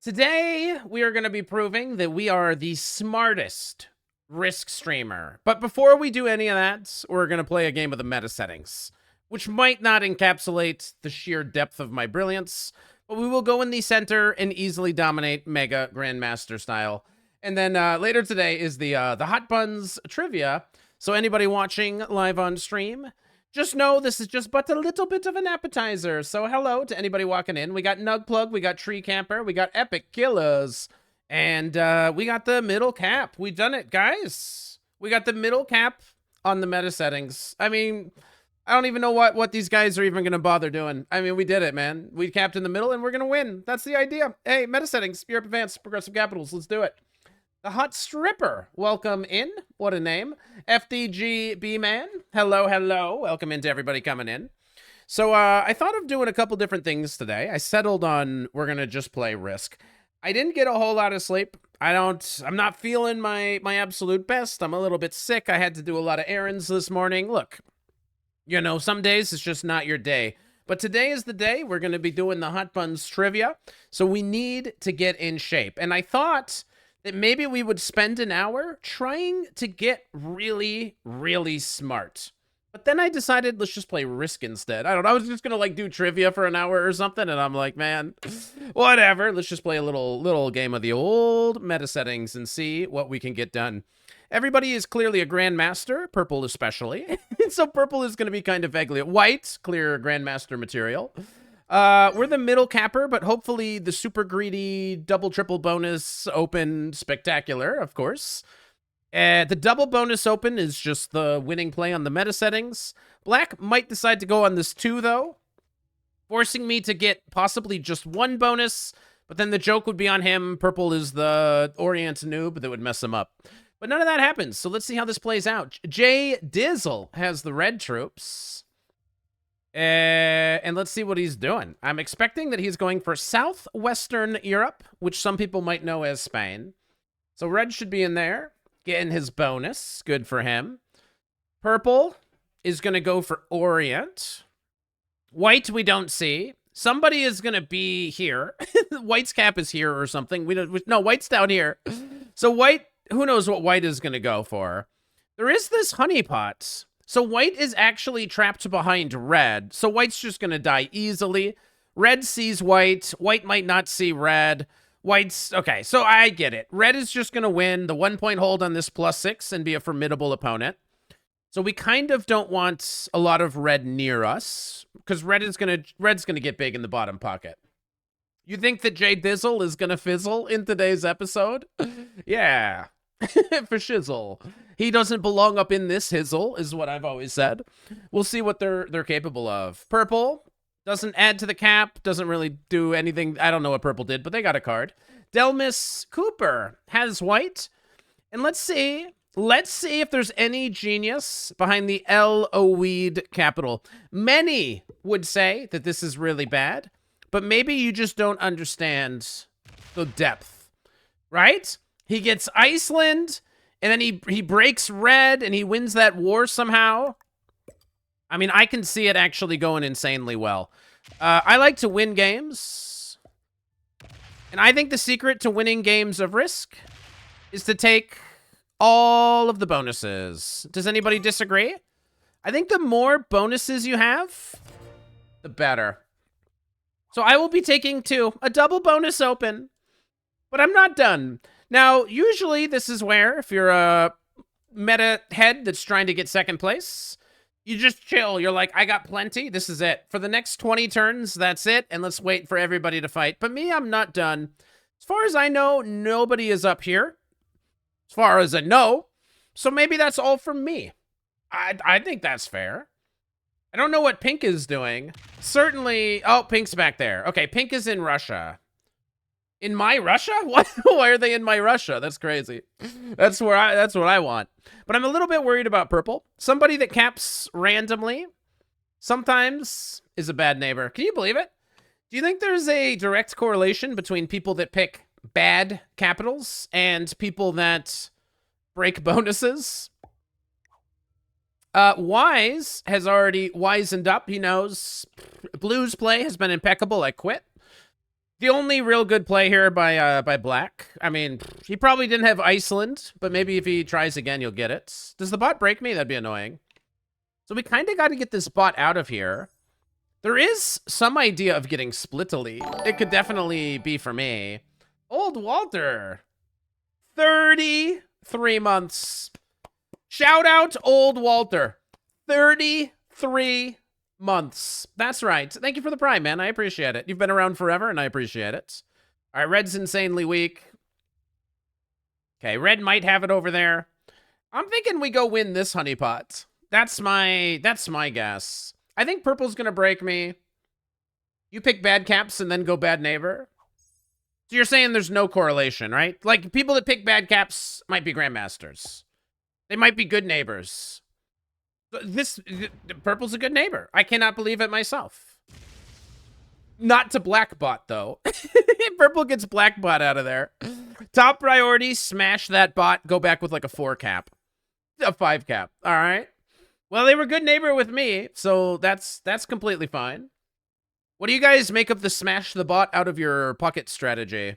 Today, we are going to be proving that we are the smartest Risk streamer. But before we do any of that, we're going to play a game of the meta settings, which might not encapsulate the sheer depth of my brilliance, but we will go in the center and easily dominate Mega Grandmaster style. And then later today is the Hot Buns trivia. So anybody watching live on stream, just know this is just but a little bit of an appetizer. So hello to anybody walking in. We got Nug Plug, we got Tree Camper, we got Epic Killers, and we got the middle cap. We done it, guys. We got the middle cap on the meta settings. I mean, I don't even know what these guys are even going to bother doing. I mean, we did it, man. We capped in the middle, and we're going to win. That's the idea. Hey, meta settings, Europe Advanced, Progressive Capitals. Let's do it. The Hot Stripper, welcome in. What a name. FDG B-Man, hello, hello. Welcome into everybody coming in. So I thought of doing a couple different things today. I settled on we're going to just play Risk. I didn't get a whole lot of sleep. I'm not feeling my absolute best. I'm a little bit sick. I had to do a lot of errands this morning. Look, you know, some days it's just not your day. But today is the day we're going to be doing the Hot Buns trivia. So we need to get in shape. And I thought that maybe we would spend an hour trying to get really, really smart. But then I decided, let's just play Risk instead. I don't know, I was just gonna like do trivia for an hour or something, and I'm like, man, whatever. Let's just play a little game of the old meta settings and see what we can get done. Everybody is clearly a grandmaster, purple especially. So purple is gonna be kind of vaguely white, clear grandmaster material. We're the middle capper, but hopefully the super greedy double triple bonus open spectacular, of course. The double bonus open is just the winning play on the meta settings. Black might decide to go on this 2, though, forcing me to get possibly just 1 bonus, but then the joke would be on him. Purple is the Orient noob that would mess him up. But none of that happens, so let's see how this plays out. Jay Dizzle has the red troops. And let's see what he's doing. I'm expecting that he's going for Southwestern Europe, which some people might know as Spain. So red should be in there, getting his bonus. Good for him. Purple is going to go for Orient. White we don't see. Somebody is going to be here. White's cap is here or something. No, White's down here. So White, who knows what White is going to go for. There is this honeypot. So White is actually trapped behind Red. So White's just going to die easily. Red sees White. White might not see Red. White's... Okay, so I get it. Red is just going to win the 1-point hold on this +6 and be a formidable opponent. So we kind of don't want a lot of Red near us, because Red's going to get big in the bottom pocket. You think that Jay Dizzle is going to fizzle in today's episode? Yeah. For shizzle. He doesn't belong up in this hizzle, is what I've always said. We'll see what they're capable of. Purple doesn't add to the cap, doesn't really do anything. I don't know what purple did, but they got a card. Delmis Cooper has white. And let's see if there's any genius behind the L-O-Weed capital. Many would say that this is really bad, but maybe you just don't understand the depth, right? He gets Iceland, and then he breaks Red, and he wins that war somehow. I mean, I can see it actually going insanely well. I like to win games. And I think the secret to winning games of Risk is to take all of the bonuses. Does anybody disagree? I think the more bonuses you have, the better. So I will be taking 2. A double bonus open. But I'm not done. Now, usually this is where, if you're a meta head that's trying to get second place, you just chill. You're like, I got plenty. This is it. For the next 20 turns, that's it. And let's wait for everybody to fight. But me, I'm not done. As far as I know, nobody is up here. As far as I know. So maybe that's all from me. I think that's fair. I don't know what Pink is doing. Certainly... Oh, Pink's back there. Okay, Pink is in Russia. In my Russia? What? Why are they in my Russia? That's crazy. That's what I want. But I'm a little bit worried about purple. Somebody that caps randomly sometimes is a bad neighbor. Can you believe it? Do you think there's a direct correlation between people that pick bad capitals and people that break bonuses? Wise has already wisened up. He knows Blue's play has been impeccable. I quit. The only real good play here by Black. I mean, he probably didn't have Iceland, but maybe if he tries again, you'll get it. Does the bot break me? That'd be annoying. So we kind of got to get this bot out of here. There is some idea of getting Splittily. It could definitely be for me. Old Walter. 33 months. Shout out Old Walter. 33 months. That's right. Thank you for the prime, man. I appreciate it. You've been around forever, and I appreciate it. All right, Red's insanely weak. Okay, Red might have it over there. I'm thinking we go win this honeypot. That's my guess. I think Purple's gonna break me. You pick bad caps and then go bad neighbor. So you're saying there's no correlation, right? Like, people that pick bad caps might be grandmasters. They might be good neighbors. Purple's a good neighbor. I cannot believe it myself. Not to Blackbot, though. Purple gets Blackbot out of there. Top priority, smash that bot, go back with like a 4 cap. A 5 cap, all right? Well, they were good neighbor with me, so that's completely fine. What do you guys make of the smash the bot out of your pocket strategy?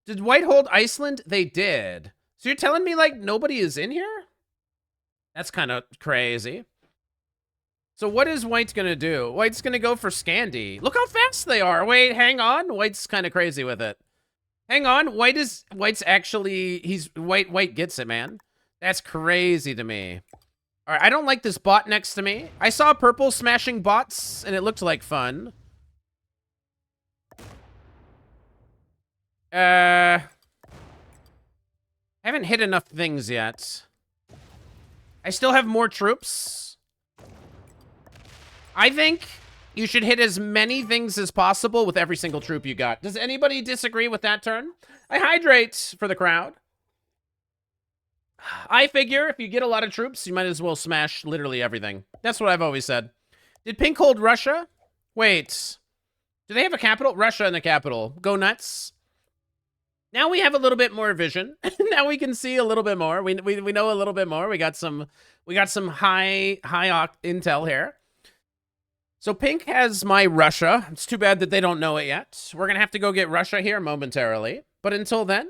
Did White hold Iceland? They did. So you're telling me, like, nobody is in here? That's kind of crazy. So what is White going to do? White's going to go for Scandi. Look how fast they are. Wait, hang on. White's kind of crazy with it. Hang on. White's actually, White gets it, man. That's crazy to me. All right, I don't like this bot next to me. I saw Purple smashing bots, and it looked like fun. I haven't hit enough things yet. I still have more troops. I think you should hit as many things as possible with every single troop you got. Does anybody disagree with that turn? I hydrate for the crowd. I figure if you get a lot of troops, you might as well smash literally everything. That's what I've always said. Did Pink hold Russia? Wait. Do they have a capital? Russia in the capital. Go nuts. Now we have a little bit more vision. Now we can see a little bit more. We know a little bit more. We got some high intel here. So Pink has my Russia. It's too bad that they don't know it yet. We're gonna have to go get Russia here momentarily. But until then,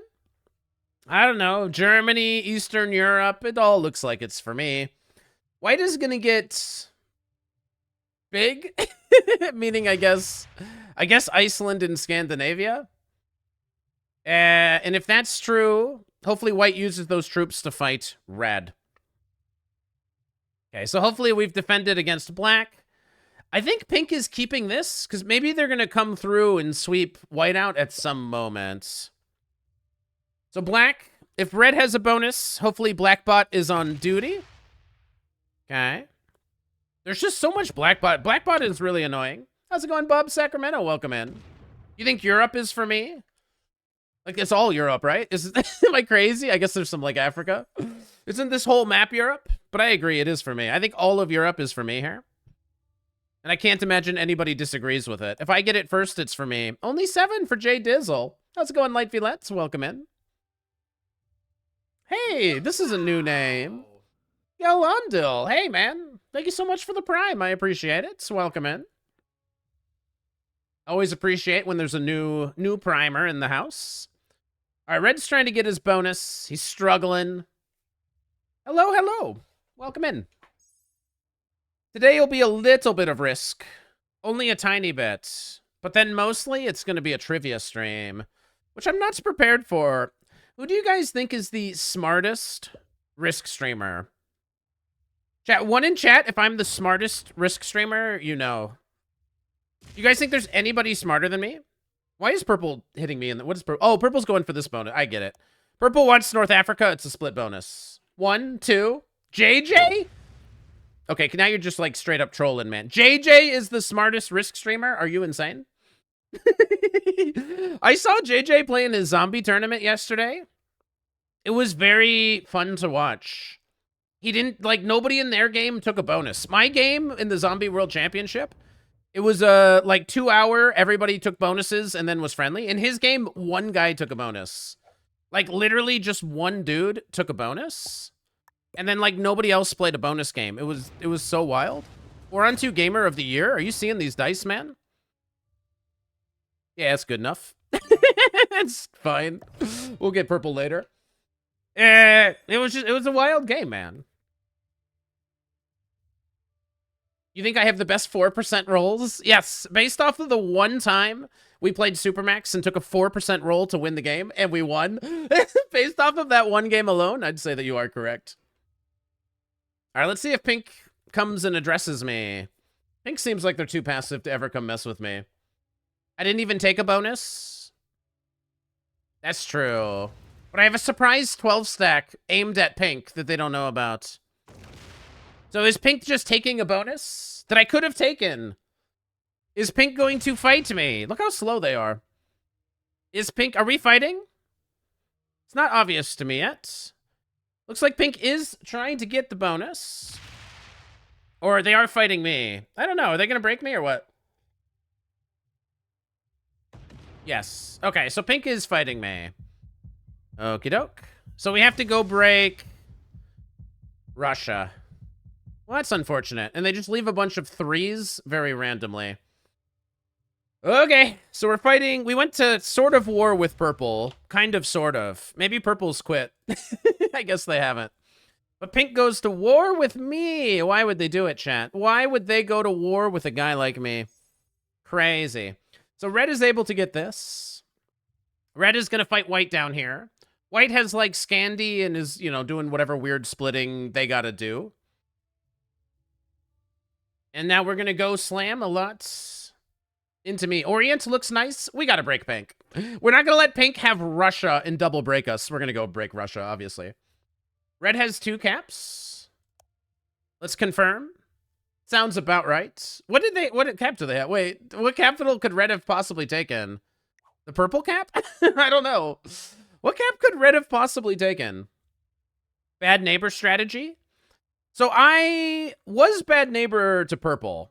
I don't know, Germany, Eastern Europe, it all looks like it's for me. White is gonna get big, meaning I guess Iceland and Scandinavia. And if that's true, hopefully White uses those troops to fight Red. Okay, so hopefully we've defended against Black. I think Pink is keeping this, because maybe they're gonna come through and sweep White out at some moment. So Black, if Red has a bonus, hopefully Blackbot is on duty. Okay. There's just so much Blackbot. Blackbot is really annoying. How's it going, Bob? Sacramento, welcome in. You think Europe is for me? Like, it's all Europe, right? Am I crazy? I guess there's some, like, Africa. Isn't this whole map Europe? But I agree, it is for me. I think all of Europe is for me here. And I can't imagine anybody disagrees with it. If I get it first, it's for me. Only 7 for Jay Dizzle. How's it going, Light Villettes? Welcome in. Hey, this is a new name. Yolandil. Hey, man. Thank you so much for the prime. I appreciate it. Welcome in. Always appreciate when there's a new primer in the house. All right, Red's trying to get his bonus. He's struggling. Hello, hello. Welcome in. Today will be a little bit of risk. Only a tiny bit. But then mostly it's going to be a trivia stream, which I'm not prepared for. Who do you guys think is the smartest risk streamer? Chat, one in chat, if I'm the smartest risk streamer, you know. You guys think there's anybody smarter than me? Why is Purple hitting me in the... What is Purple? Oh, Purple's going for this bonus. I get it. Purple wants North Africa. It's a split bonus. 1, 2. JJ? Okay, now you're just like straight up trolling, man. JJ is the smartest risk streamer? Are you insane? I saw JJ play in his zombie tournament yesterday. It was very fun to watch. He didn't, like, nobody in their game took a bonus. My game in the Zombie World Championship, it was like 2 hour, everybody took bonuses and then was friendly. In his game, one guy took a bonus. Like, literally just one dude took a bonus. And then, like, nobody else played a bonus game. It was so wild. We're on to Gamer of the Year. Are you seeing these dice, man? Yeah, it's good enough. It's fine. We'll get purple later. It was a wild game, man. You think I have the best 4% rolls? Yes, based off of the one time we played Supermax and took a 4% roll to win the game, and we won. Based off of that one game alone, I'd say that you are correct. All right, let's see if Pink comes and addresses me. Pink seems like they're too passive to ever come mess with me. I didn't even take a bonus. That's true. But I have a surprise 12 stack aimed at Pink that they don't know about. So is Pink just taking a bonus that I could have taken? Is Pink going to fight me? Look how slow they are. Is Pink... Are we fighting? It's not obvious to me yet. Looks like Pink is trying to get the bonus. Or they are fighting me. I don't know. Are they going to break me or what? Yes. Okay, so Pink is fighting me. Okie doke. So we have to go break Russia. Well, that's unfortunate. And they just leave a bunch of 3s very randomly. Okay, so we're fighting. We went to sort of war with Purple. Kind of, sort of. Maybe Purple's quit. I guess they haven't. But Pink goes to war with me. Why would they do it, chat? Why would they go to war with a guy like me? Crazy. So Red is able to get this. Red is going to fight White down here. White has, like, Scandi and is, you know, doing whatever weird splitting they got to do. And now we're going to go slam a lot into me. Orient looks nice. We got to break Pink. We're not going to let Pink have Russia and double break us. We're going to go break Russia, obviously. Red has 2 caps. Let's confirm. Sounds about right. What cap do they have? Wait, what capital could Red have possibly taken? The purple cap? I don't know. What cap could Red have possibly taken? Bad neighbor strategy? So I was bad neighbor to Purple.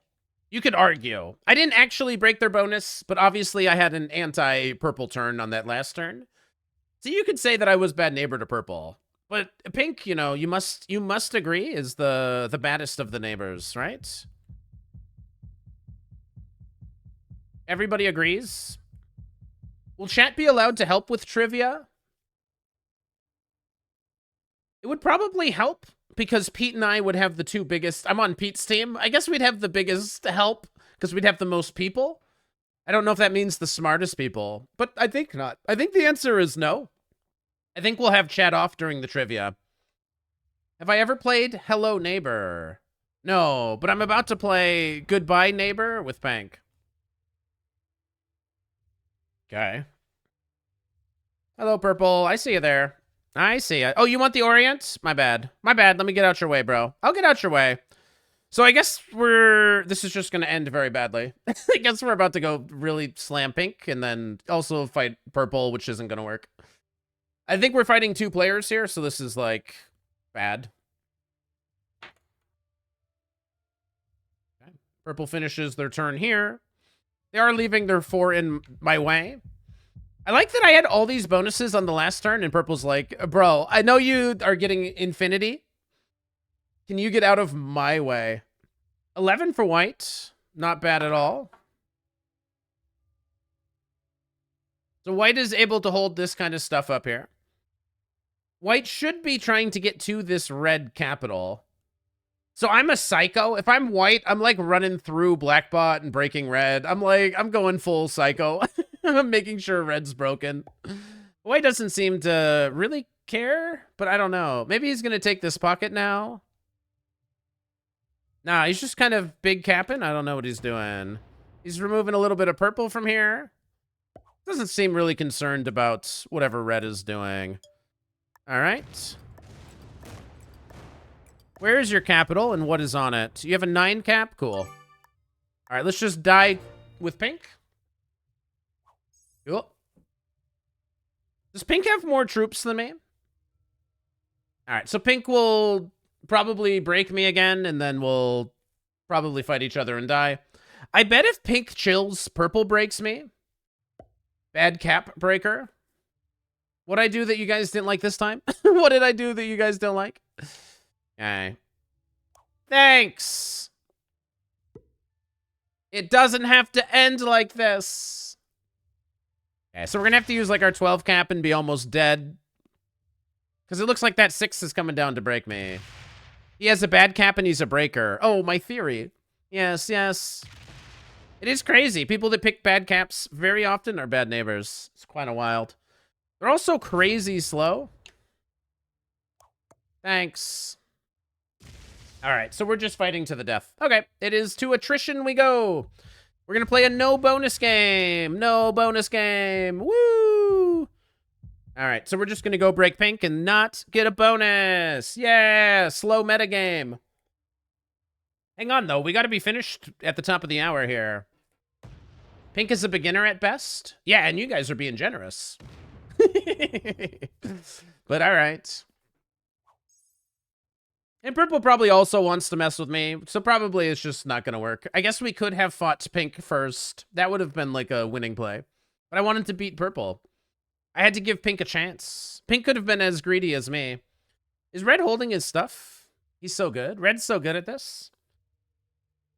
You could argue. I didn't actually break their bonus, but obviously I had an anti-Purple turn on that last turn. So you could say that I was bad neighbor to Purple. But Pink, you know, you must agree is the baddest of the neighbors, right? Everybody agrees? Will chat be allowed to help with trivia? It would probably help because Pete and I would have the 2 biggest. I'm on Pete's team. I guess we'd have the biggest help because we'd have the most people. I don't know if that means the smartest people, but I think not. I think the answer is no. I think we'll have chat off during the trivia. Have I ever played Hello Neighbor? No, but I'm about to play Goodbye Neighbor with Pink. Okay. Hello, Purple. I see you there. I see you. Oh, you want the Orient? My bad. My bad. Let me get out your way, bro. I'll get out your way. So I guess this is just going to end very badly. I guess we're about to go really slam Pink and then also fight Purple, which isn't going to work. I think we're fighting 2 players here, so this is, like, bad. Okay. Purple finishes their turn here. They are leaving their 4 in my way. I like that I had all these bonuses on the last turn, and Purple's like, bro, I know you are getting infinity. Can you get out of my way? 11 for White. Not bad at all. So White is able to hold this kind of stuff up here. White should be trying to get to this red capital. So I'm a psycho. If I'm White, I'm like running through Blackbot and breaking red. I'm going full psycho. I'm making sure red's broken. White doesn't seem to really care, but I don't know. Maybe he's going to take this pocket now. Nah, he's just kind of big capping. I don't know what he's doing. He's removing a little bit of purple from here. Doesn't seem really concerned about whatever red is doing. All right. Where is your capital and what is on it? You have a 9 cap? Cool. All right, let's just die with Pink. Cool. Does Pink have more troops than me? All right, so Pink will probably break me again, and then we'll probably fight each other and die. I bet if Pink chills, Purple breaks me. Bad cap breaker. What'd I do that you guys didn't like this time? What did I do that you guys don't like? Okay. Thanks. It doesn't have to end like this. Okay, so we're gonna have to use like our 12 cap and be almost dead. Because it looks like that 6 is coming down to break me. He has a bad cap and he's a breaker. Oh, my theory. Yes, yes. It is crazy. People that pick bad caps very often are bad neighbors. It's kind of wild. They're also crazy slow. Thanks. All right, so we're just fighting to the death. Okay, it is to attrition we go. We're going to play a no bonus game. No bonus game. Woo! All right, so we're just going to go break pink and not get a bonus. Yeah, slow meta game. Hang on, though. We got to be finished at the top of the hour here. Pink is a beginner at best. Yeah, and you guys are being generous. But all right. And purple probably also wants to mess with me, so probably it's just not going to work. I guess we could have fought pink first. That would have been like a winning play. But I wanted to beat purple. I had to give pink a chance. Pink could have been as greedy as me. Is red holding his stuff? He's so good. Red's so good at this.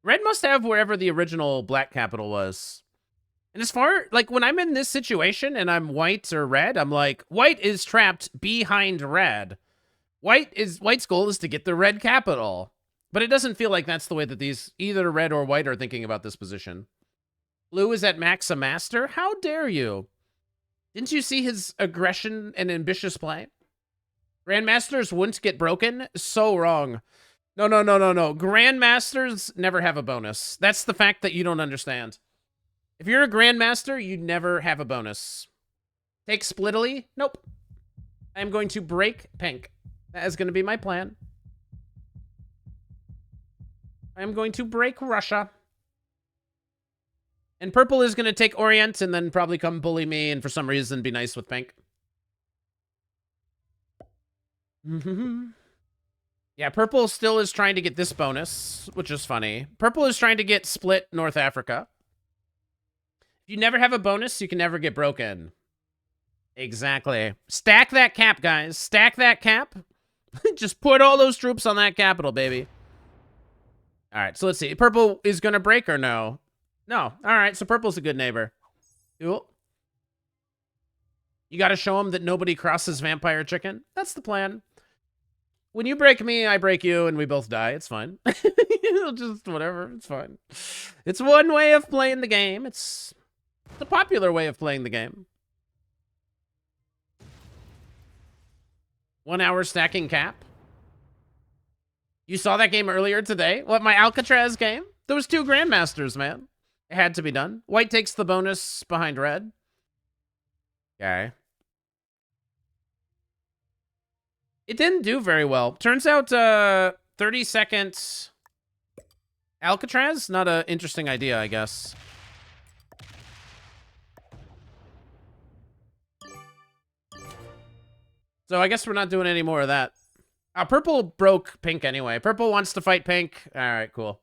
Red must have wherever the original black capital was. And as far, like, when I'm in this situation and I'm white or red, I'm like, white is trapped behind red. White's goal is to get the red capital. But it doesn't feel like that's the way that these, either red or white, are thinking about this position. Blue is at max a master? How dare you? Didn't you see his aggression and ambitious play? Grandmasters wouldn't get broken? So wrong. No. Grandmasters never have a bonus. That's the fact that you don't understand. If you're a grandmaster, you never have a bonus. Take splittily? Nope. I'm going to break pink. That is going to be my plan. I'm going to break Russia. And purple is going to take Orient and then probably come bully me and for some reason be nice with pink. Yeah, purple still is trying to get this bonus, which is funny. Purple is trying to get split North Africa. If you never have a bonus, you can never get broken. Exactly. Stack that cap, guys. Stack that cap. Just put all those troops on that capital, baby. All right, so let's see. Purple is going to break or no? No. All right, so purple's a good neighbor. Cool. You got to show him that nobody crosses vampire chicken. That's the plan. When you break me, I break you, and we both die. It's fine. Just whatever. It's fine. It's one way of playing the game. It's a popular way of playing the game. 1 hour stacking cap. You saw that game earlier today? What, my Alcatraz game? There was 2 grandmasters, man. It had to be done. White takes the bonus behind red. Okay. It didn't do very well. Turns out 30-second Alcatraz, not an interesting idea, I guess. So I guess we're not doing any more of that. Purple broke pink anyway. Purple wants to fight pink. All right, cool.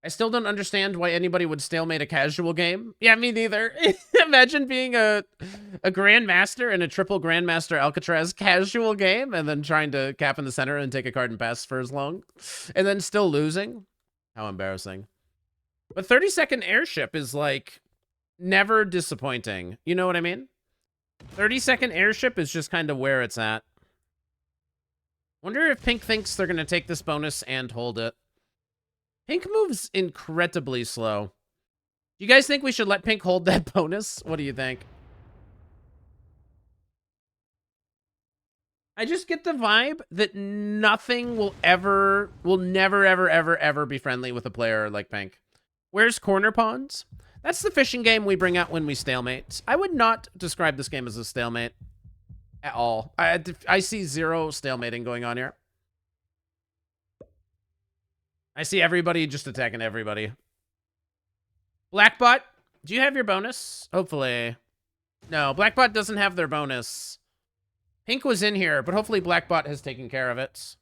I still don't understand why anybody would stalemate a casual game. Yeah, me neither. Imagine being a grandmaster in a triple grandmaster Alcatraz casual game and then trying to cap in the center and take a card and pass for as long. And then still losing. How embarrassing. But 30-second airship is like never disappointing. You know what I mean? 30-second airship is just kind of where it's at. Wonder if pink thinks they're going to take this bonus and hold it. Pink moves incredibly slow. Do you guys think we should let pink hold that bonus? What do you think? I just get the vibe that nothing will never, ever be friendly with a player like pink. Where's corner pawns? That's the fishing game we bring out when we stalemate. I would not describe this game as a stalemate at all. I see zero stalemating going on here. I see everybody just attacking everybody. Blackbot, do you have your bonus? Hopefully. No, Blackbot doesn't have their bonus. Pink was in here, but hopefully Blackbot has taken care of it.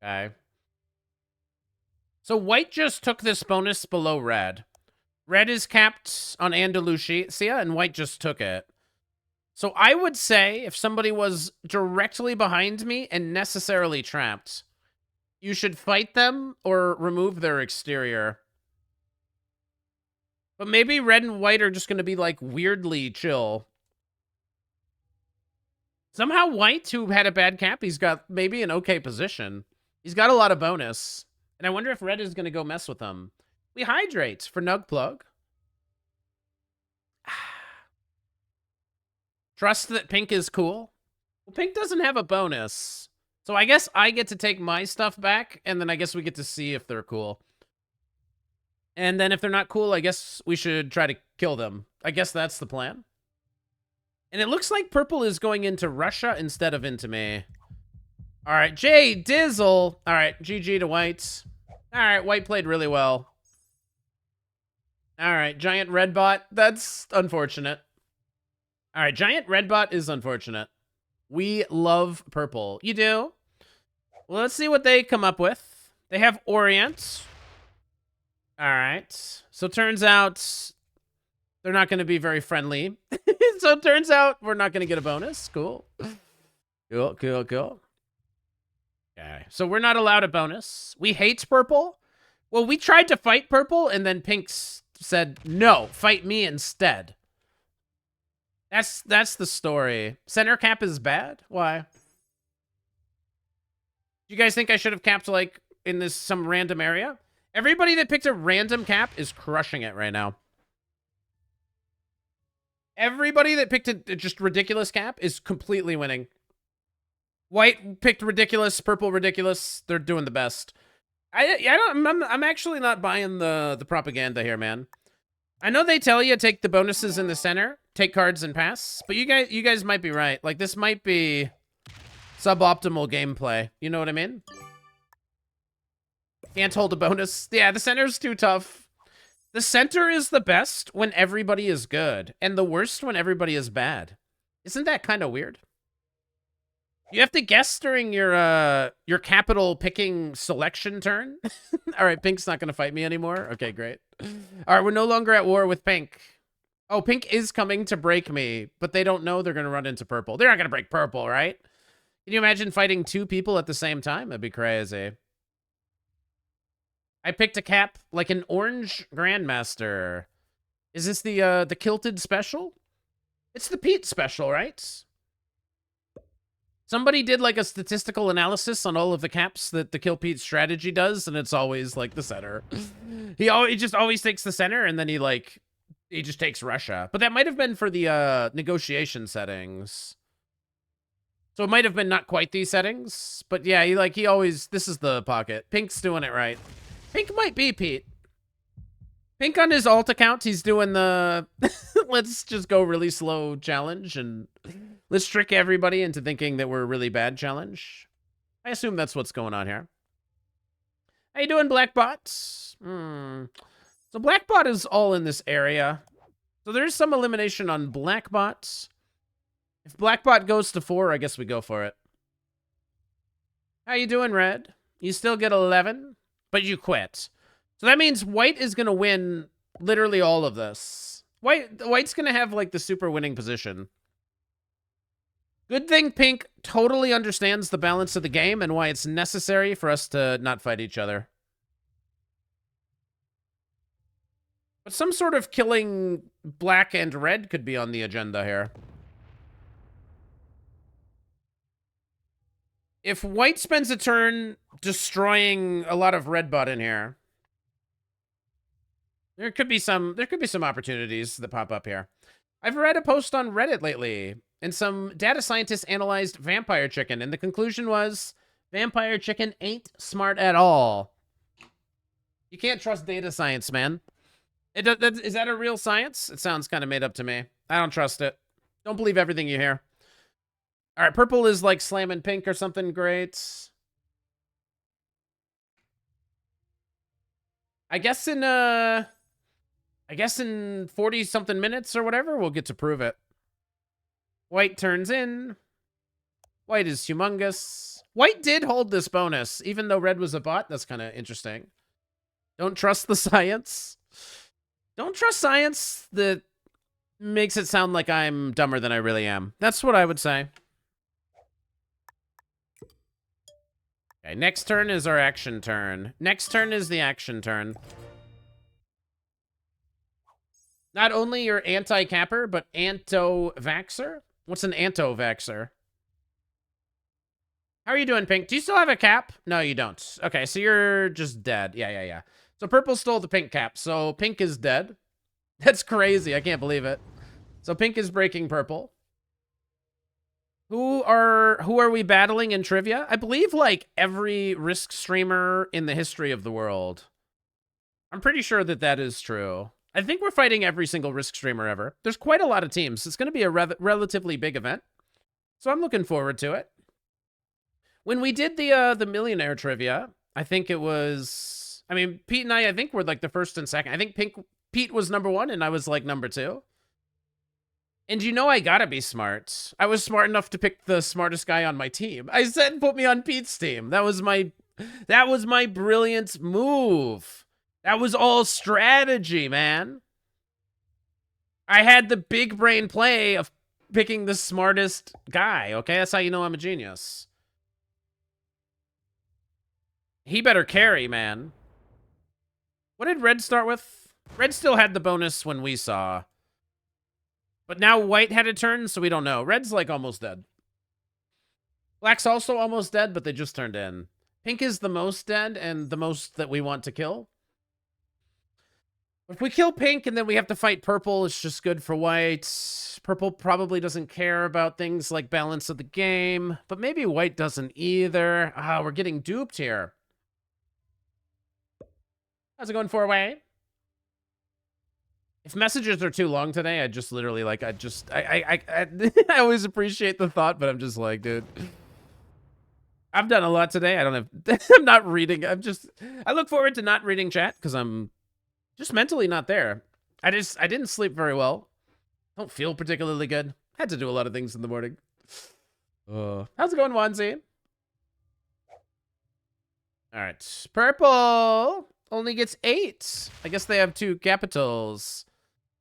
Okay. So white just took this bonus below red. Red is capped on Andalusia, and white just took it. So I would say if somebody was directly behind me and necessarily trapped, You should fight them or remove their exterior. But maybe red and white are just going to be, like, weirdly chill. Somehow white, who had a bad cap, he's got maybe an okay position. He's got a lot of bonus. And I wonder if red is going to go mess with him. We hydrate for Nug Plug. Trust that pink is cool. Well, pink doesn't have a bonus. So I guess I get to take my stuff back, and then I guess we get to see if they're cool. And then if they're not cool, I guess we should try to kill them. I guess that's the plan. And it looks like purple is going into Russia instead of into me. All right, Jay Dizzle. All right, GG to white. All right, white played really well. All right, giant red bot. That's unfortunate. All right, giant red bot is unfortunate. We love purple. You do? Well, let's see what they come up with. They have Orient. All right. So it turns out they're not going to be very friendly. So it turns out we're not going to get a bonus. Cool. Cool, cool, cool. Okay. So we're not allowed a bonus. We hate purple. Well, we tried to fight purple, and then pink said, no, fight me instead. That's the story. Center cap is bad? Why? Do you guys think I should have capped, like, in this some random area? Everybody that picked a random cap is crushing it right now. Everybody that picked a just ridiculous cap is completely winning. White picked ridiculous, purple ridiculous. They're doing the best. I'm actually not buying the propaganda here, man. I know they tell you take the bonuses in the center, take cards and pass, but you guys might be right. Like, this might be suboptimal gameplay. You know what I mean? Can't hold a bonus. Yeah, the center's too tough. The center is the best when everybody is good, and the worst when everybody is bad. Isn't that kind of weird? You have to guess during your capital picking selection turn. All right, pink's not going to fight me anymore. Okay, great. All right, we're no longer at war with pink. Oh, pink is coming to break me, but they don't know they're going to run into purple. They're not going to break purple, right? Can you imagine fighting two people at the same time? That'd be crazy. I picked a cap like an orange grandmaster. Is this the kilted special? It's the Pete special, right? Somebody did like a statistical analysis on all of the caps that the Kill Pete strategy does, and it's always like the center. He just always takes the center, and then he just takes Russia. But that might have been for the negotiation settings. So it might have been not quite these settings, but yeah, he always, this is the pocket. Pink's doing it right. Pink might be Pete. Pink on his alt account, he's doing the let's just go really slow challenge, and let's trick everybody into thinking that we're a really bad challenge. I assume that's what's going on here. How you doing, Blackbot? So Blackbot is all in this area. So there's some elimination on Blackbot. If Blackbot goes to 4, I guess we go for it. How you doing, Red? You still get 11, but you quit. So that means white is going to win literally all of this. White's going to have, like, the super winning position. Good thing pink totally understands the balance of the game and why it's necessary for us to not fight each other. But some sort of killing black and red could be on the agenda here. If white spends a turn destroying a lot of red bot in here, there could be some opportunities that pop up here. I've read a post on Reddit lately, and some data scientists analyzed vampirechicken, and the conclusion was vampirechicken ain't smart at all. You can't trust data science, man. Is that a real science? It sounds kind of made up to me. I don't trust it. Don't believe everything you hear. All right, purple is like slamming pink or something great. I guess in 40-something minutes or whatever, we'll get to prove it. White turns in. White is humongous. White did hold this bonus, even though red was a bot. That's kind of interesting. Don't trust the science. Don't trust science that makes it sound like I'm dumber than I really am. That's what I would say. Okay, next turn is our action turn. Next turn is the action turn. Not only you're anti-capper, but anto-vaxxer? What's an anto-vaxxer? How are you doing, Pink? Do you still have a cap? No, you don't. Okay, so you're just dead. Yeah. So Purple stole the Pink cap, so Pink is dead. That's crazy. I can't believe it. So Pink is breaking Purple. Who are we battling in trivia? I believe, like, every Risk streamer in the history of the world. I'm pretty sure that is true. I think we're fighting every single Risk streamer ever. There's quite a lot of teams. It's going to be a relatively big event. So I'm looking forward to it. When we did the millionaire trivia, I think it was... I mean, Pete and I think, were, like, the first and second. I think Pete was number 1, and I was, like, number 2. And you know I gotta be smart. I was smart enough to pick the smartest guy on my team. I said put me on Pete's team. That was my brilliant move. That was all strategy, man. I had the big brain play of picking the smartest guy, okay? That's how you know I'm a genius. He better carry, man. What did Red start with? Red still had the bonus when we saw. But now White had a turn, so we don't know. Red's, like, almost dead. Black's also almost dead, but they just turned in. Pink is the most dead and the most that we want to kill. If we kill Pink and then we have to fight Purple, it's just good for White. Purple probably doesn't care about things like balance of the game, but maybe White doesn't either. Ah, we're getting duped here. How's it going 4-way? If messages are too long today, I just literally, like, I I always appreciate the thought, but I'm just like, dude, I've done a lot today. I don't have, I'm not reading. I look forward to not reading chat because I'm just mentally not there. I didn't sleep very well. Don't feel particularly good. Had to do a lot of things in the morning. How's it going, Wanzi? All right, Purple only gets 8. I guess they have 2 capitals.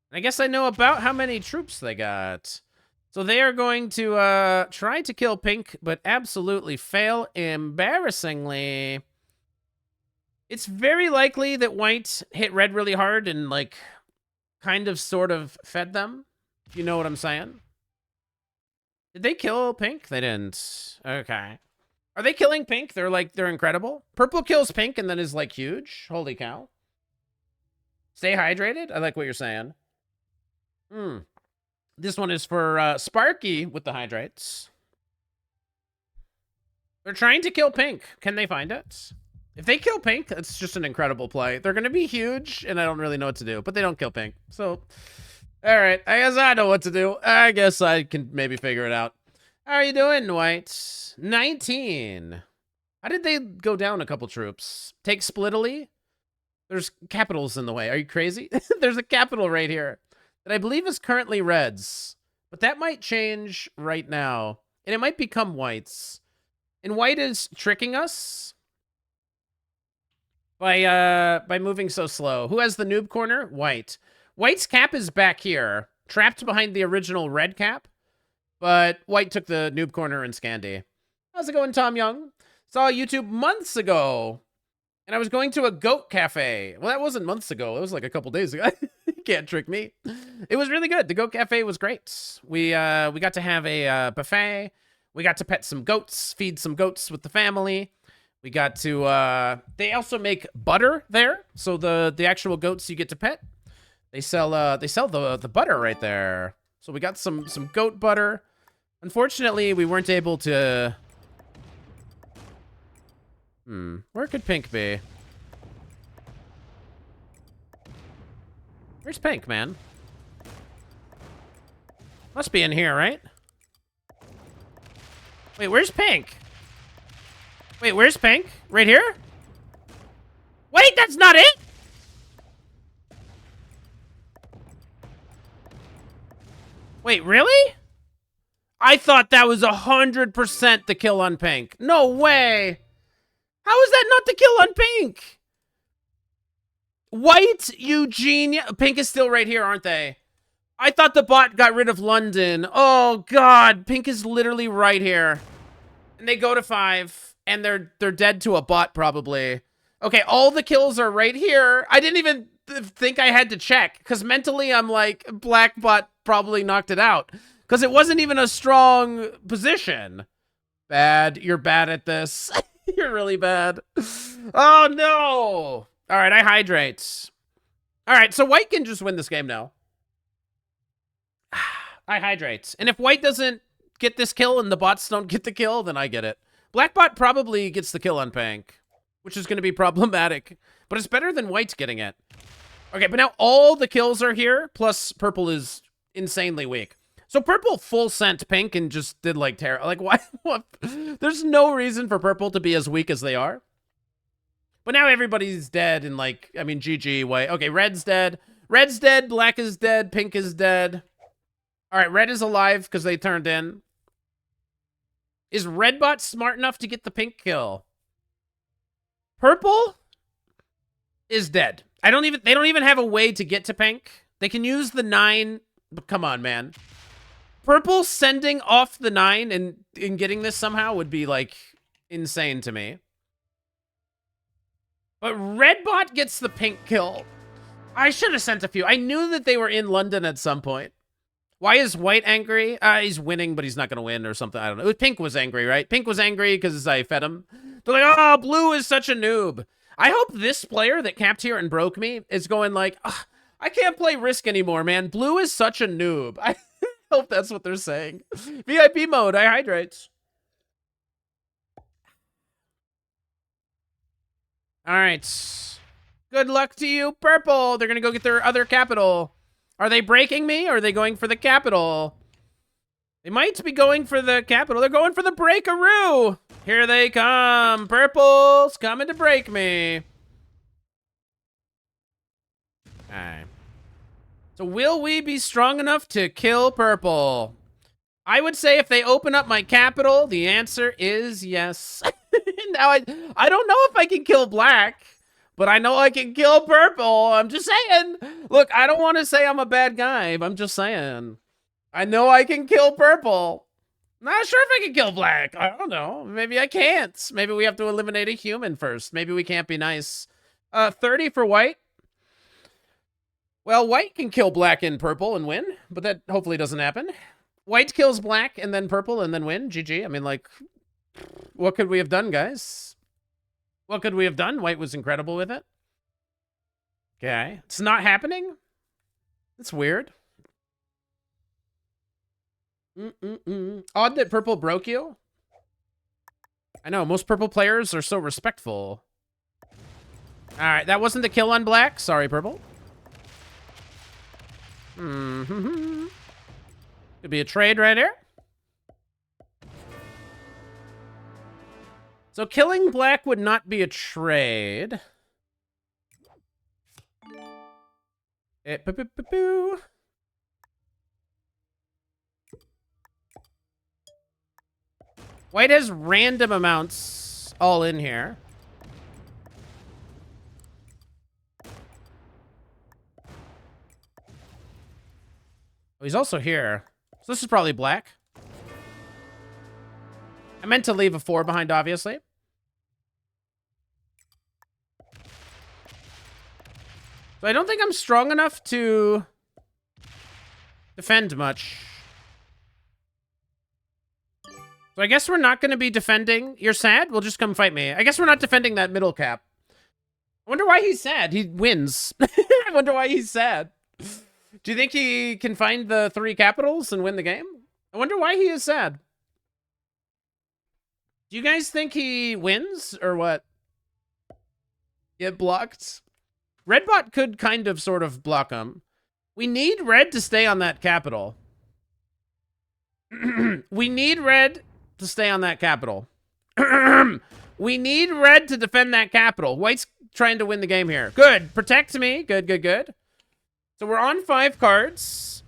I guess I know about how many troops they got. So they are going to try to kill Pink, but absolutely fail embarrassingly. It's very likely that White hit Red really hard and, like, kind of sort of fed them. If you know what I'm saying. Did they kill Pink? They didn't. Okay. Are they killing Pink? They're incredible. Purple kills Pink and then is, like, huge. Holy cow. Stay hydrated? I like what you're saying. This one is for Sparky with the hydrates. They're trying to kill Pink. Can they find it? If they kill Pink, it's just an incredible play. They're going to be huge, and I don't really know what to do. But they don't kill Pink. So, all right. I guess I know what to do. I guess I can maybe figure it out. How are you doing, White? 19. How did they go down a couple troops? Take Splittily? There's capitals in the way. Are you crazy? There's a capital right here that I believe is currently Red's. But that might change right now. And it might become White's. And White is tricking us by moving so slow. Who has the noob corner? White. White's cap is back here, trapped behind the original Red cap. But White took the noob corner in Scandi. How's it going, Tom Young? Saw YouTube months ago. And I was going to a goat cafe. Well, that wasn't months ago. It was like a couple days ago. You can't trick me. It was really good. The goat cafe was great. We got to have a buffet. We got to pet some goats, feed some goats with the family. We got to, they also make butter there. So the actual goats you get to pet, they sell the butter right there. So we got some goat butter. Unfortunately, we weren't able to... Where could Pink be? Where's Pink, man? Must be in here, right? Wait, where's Pink? Wait, where's Pink? Right here? Wait, that's not it? Wait, really? I thought that was 100% the kill on Pink. No way! How is that not the kill on Pink? White, Eugenia. Pink is still right here, aren't they? I thought the bot got rid of London. Oh, God. Pink is literally right here. And they go to 5. And they're dead to a bot, probably. Okay, all the kills are right here. I didn't even think I had to check, because mentally I'm like, black bot probably knocked it out. Because it wasn't even a strong position. Bad. You're bad at this. You're really bad. Oh, no. All right, I hydrate. All right, so white can just win this game now. I hydrate. And if white doesn't get this kill and the bots don't get the kill, then I get it. Black bot probably gets the kill on pink, which is going to be problematic. But it's better than white's getting it. Okay, but now all the kills are here, plus purple is insanely weak. So purple full sent pink and just did like terror. Like, why? What? There's no reason for purple to be as weak as they are. But now everybody's dead and like, I mean, GG, white. Okay, red's dead. Red's dead, black is dead, pink is dead. All right, red is alive because they turned in. Is red bot smart enough to get the pink kill? Purple is dead. They don't even have a way to get to pink. They can use the 9, but come on, man. Purple sending off the 9 and getting this somehow would be like insane to me. But red bot gets the pink kill. I should have sent a few. I knew that they were in London at some point. Why is white angry? He's winning, but he's not going to win or something. I don't know. Pink was angry, right? Pink was angry because I fed him. They're like, oh, blue is such a noob. I hope this player that camped here and broke me is going like, oh, I can't play Risk anymore, man. Blue is such a noob. I hope that's what they're saying. VIP mode, I hydrate. All right. Good luck to you, purple. They're going to go get their other capital. Are they breaking me, or are they going for the capital? They might be going for the capital. They're going for the breakaroo. Here they come. Purple's coming to break me. All right. So will we be strong enough to kill purple? I would say if they open up my capital, the answer is yes. Now, I don't know if I can kill black. But I know I can kill purple. I'm just saying. Look, I don't want to say I'm a bad guy, but I'm just saying. I know I can kill purple. Not sure if I can kill black. I don't know. Maybe I can't. Maybe we have to eliminate a human first. Maybe we can't be nice. 30 for white. Well, white can kill black and purple and win, but that hopefully doesn't happen. White kills black and then purple and then win. GG. I mean, like, what could we have done, guys? What could we have done? White was incredible with it. Okay. It's not happening? It's weird. Odd that purple broke you. I know, most purple players are so respectful. Alright, that wasn't the kill on black. Sorry, purple. Could be a trade right here. So killing black would not be a trade. White has random amounts all in here. Oh, he's also here. So this is probably black. I meant to leave a 4 behind, obviously. So I don't think I'm strong enough to defend much. So I guess we're not going to be defending. You're sad? Well, just come fight me. I guess we're not defending that middle cap. I wonder why he's sad. He wins. I wonder why he's sad. Do you think he can find the 3 capitals and win the game? I wonder why he is sad. Do you guys think he wins or what? Get blocked? Redbot could kind of sort of block him. We need red to stay on that capital. We need red to stay on that capital. We need red to defend that capital. White's trying to win the game here. Good. Protect me. Good, good, good. So we're on 5 cards.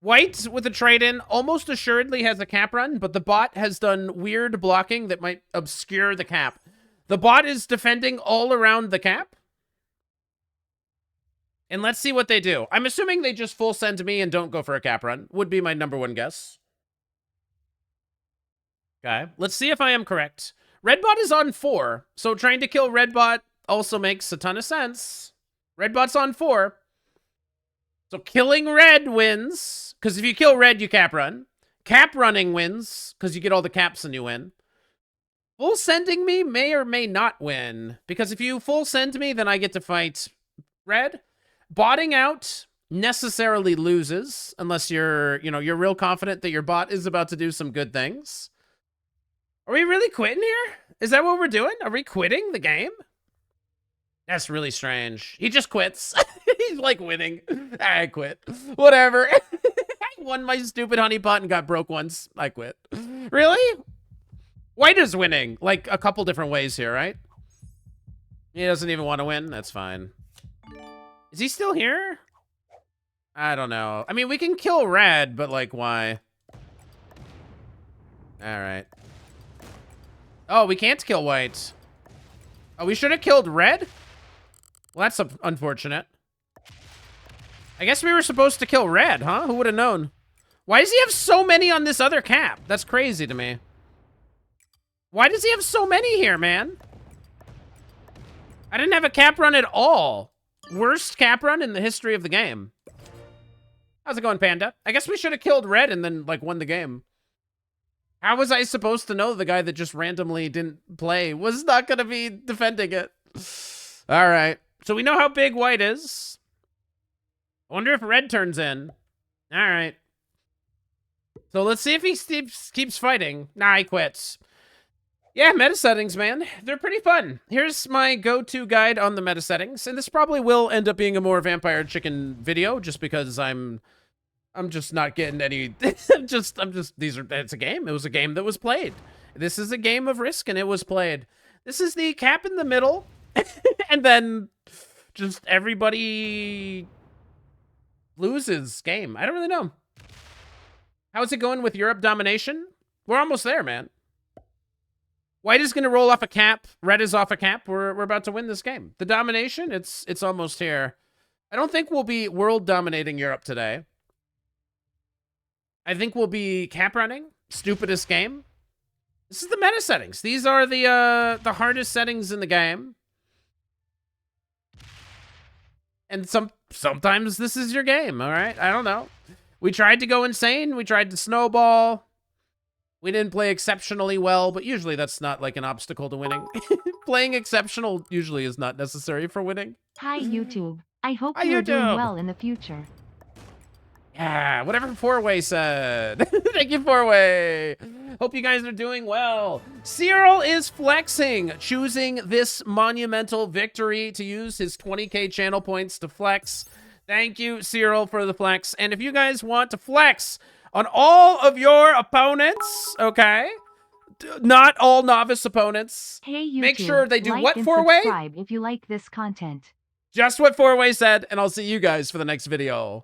White with a trade-in almost assuredly has a cap run, but the bot has done weird blocking that might obscure the cap. The bot is defending all around the cap. And let's see what they do. I'm assuming they just full send me and don't go for a cap run. Would be my #1 guess. Okay, let's see if I am correct. Redbot is on 4, so trying to kill Redbot also makes a ton of sense. Redbot's on 4. So killing Red wins, because if you kill Red, you cap run. Cap running wins, because you get all the caps and you win. Full sending me may or may not win, because if you full send me, then I get to fight Red. Botting out necessarily loses, unless you're real confident that your bot is about to do some good things. Are we really quitting here? Is that what we're doing? Are we quitting the game? That's really strange. He just quits. He's like winning. I quit. Whatever. I won my stupid honeypot and got broke once. I quit. Really? White is winning. Like a couple different ways here, right? He doesn't even want to win. That's fine. Is he still here? I don't know. I mean, we can kill Red, but like, why? All right. Oh, we can't kill White. Oh, we should have killed Red? Well, that's unfortunate. I guess we were supposed to kill Red, huh? Who would have known? Why does he have so many on this other cap? That's crazy to me. Why does he have so many here, man? I didn't have a cap run at all. Worst cap run in the history of the game. How's it going, Panda? I guess we should have killed Red and then, like, won the game. How was I supposed to know the guy that just randomly didn't play was not going to be defending it? All right. So we know how big White is. I wonder if Red turns in. All right. So let's see if he keeps fighting. Nah, he quits. Yeah, meta settings, man. They're pretty fun. Here's my go-to guide on the meta settings. And this probably will end up being a more vampire chicken video just because I'm just not getting any it's a game. It was a game that was played. This is a game of Risk and it was played. This is the cap in the middle. And then just everybody loses game. I don't really know. How's it going with Europe domination? We're almost there, man. White is going to roll off a cap. Red is off a cap. We're about to win this game. The domination, it's almost here. I don't think we'll be world dominating Europe today. I think we'll be cap running. Stupidest game. This is the meta settings. These are the hardest settings in the game. And sometimes this is your game, all right? I don't know. We tried to go insane. We tried to snowball. We didn't play exceptionally well, but usually that's not like an obstacle to winning. Playing exceptional usually is not necessary for winning. Hi, YouTube. I hope you're doing well in the future. Yeah, whatever Four-Way said. Thank you, Four-Way. Hope you guys are doing well. Cyril is flexing, choosing this monumental victory to use his 20K channel points to flex. Thank you, Cyril, for the flex. And if you guys want to flex on all of your opponents, okay? Not all novice opponents. Hey, YouTube, make sure they do like what, and Four-Way? Subscribe if you like this content. Just what Four-Way said, and I'll see you guys for the next video.